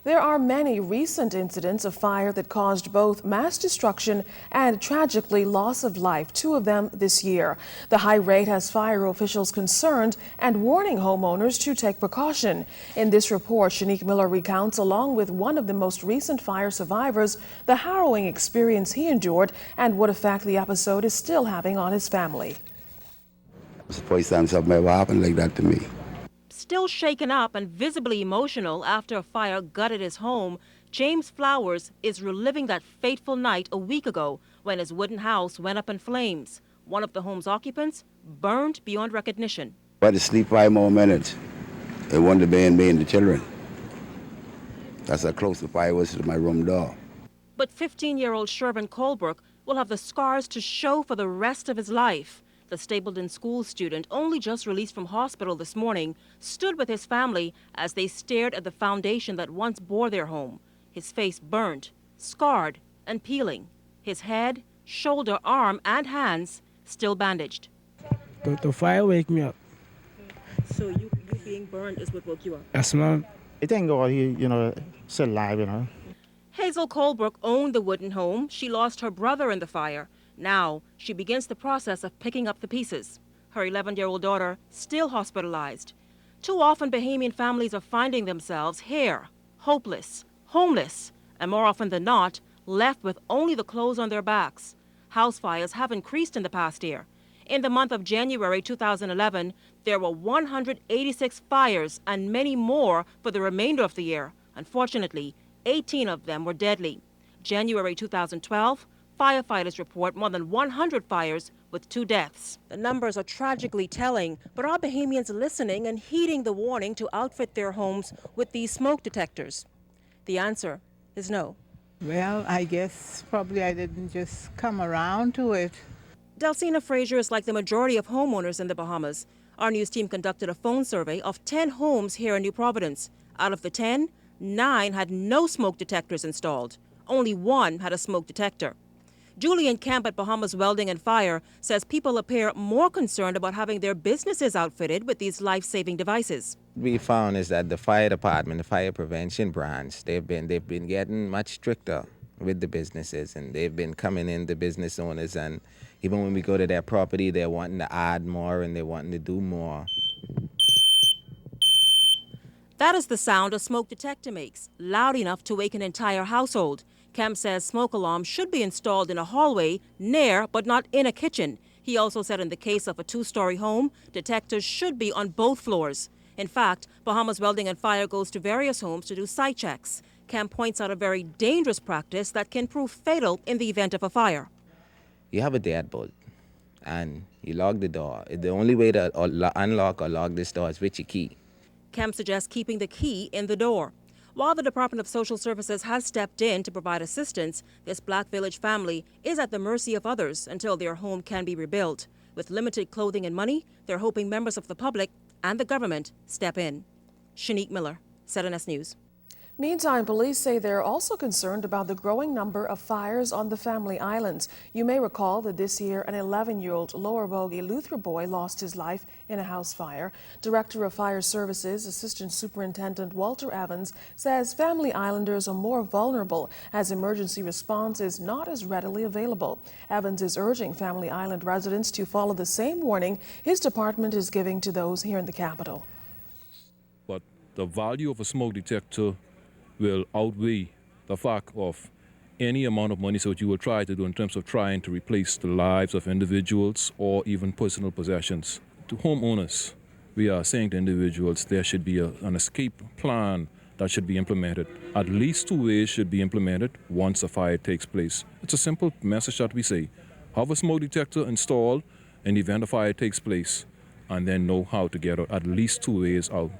There are many recent incidents of fire that caused both mass destruction and, tragically, loss of life, 2 of them this year. The high rate has fire officials concerned and warning homeowners to take precaution. In this report, Shanique Miller recounts, along with one of the most recent fire survivors, the harrowing experience he endured and what effect the episode is still having on his family. It's the first time something ever happened like that to me. Still shaken up and visibly emotional after a fire gutted his home, James Flowers is reliving that fateful night a week ago when his wooden house went up in flames. One of the home's occupants burned beyond recognition. I had to sleep 5 more minutes and wanted to be me and the children. That's how close the fire was to my room door. But 15-year-old Shervin Colebrook will have the scars to show for the rest of his life. The Stapleton School student, only just released from hospital this morning, stood with his family as they stared at the foundation that once bore their home. His face burnt, scarred, and peeling. His head, shoulder, arm, and hands still bandaged. The fire wake me up. So you being burned is what woke you up? Yes, ma'am. Thank God he, still alive, Hazel Colebrook owned the wooden home. She lost her brother in the fire. Now, she begins the process of picking up the pieces. Her 11-year-old daughter still hospitalized. Too often, Bahamian families are finding themselves here, hopeless, homeless, and more often than not, left with only the clothes on their backs. House fires have increased in the past year. In the month of January 2011, there were 186 fires and many more for the remainder of the year. Unfortunately, 18 of them were deadly. January 2012, firefighters report more than 100 fires with 2 deaths. The numbers are tragically telling, but are Bahamians listening and heeding the warning to outfit their homes with these smoke detectors? The answer is no. Well, I guess probably I didn't just come around to it. Delcina Frazier is like the majority of homeowners in the Bahamas. Our news team conducted a phone survey of 10 homes here in New Providence. Out of the 10, 9 had no smoke detectors installed. Only 1 had a smoke detector. Julian Camp at Bahamas Welding and Fire says people appear more concerned about having their businesses outfitted with these life-saving devices. We found is that the fire department, the fire prevention branch, they've been getting much stricter with the businesses, and they've been coming in, the business owners, and even when we go to their property, they're wanting to add more and they're wanting to do more. That is the sound a smoke detector makes, loud enough to wake an entire household. Kemp says smoke alarms should be installed in a hallway, near but not in a kitchen. He also said in the case of a 2-story home, detectors should be on both floors. In fact, Bahamas Welding and Fire goes to various homes to do site checks. Kemp points out a very dangerous practice that can prove fatal in the event of a fire. You have a deadbolt and you lock the door. The only way to unlock or lock this door is with your key. Kemp suggests keeping the key in the door. While the Department of Social Services has stepped in to provide assistance, this Black Village family is at the mercy of others until their home can be rebuilt. With limited clothing and money, they're hoping members of the public and the government step in. Shanique Miller, 7S News. Meantime, police say they're also concerned about the growing number of fires on the Family Islands. You may recall that this year an 11-year-old Lower Bogue Eleuthera boy lost his life in a house fire. Director of Fire Services, Assistant Superintendent Walter Evans, says Family Islanders are more vulnerable as emergency response is not as readily available. Evans is urging Family Island residents to follow the same warning his department is giving to those here in the capital. But the value of a smoke detector will outweigh the fact of any amount of money so what you will try to do in terms of trying to replace the lives of individuals or even personal possessions. To homeowners, we are saying to individuals there should be an escape plan that should be implemented. At least 2 ways should be implemented once a fire takes place. It's a simple message that we say. Have a smoke detector installed in the event a fire takes place and then know how to get at least 2 ways out.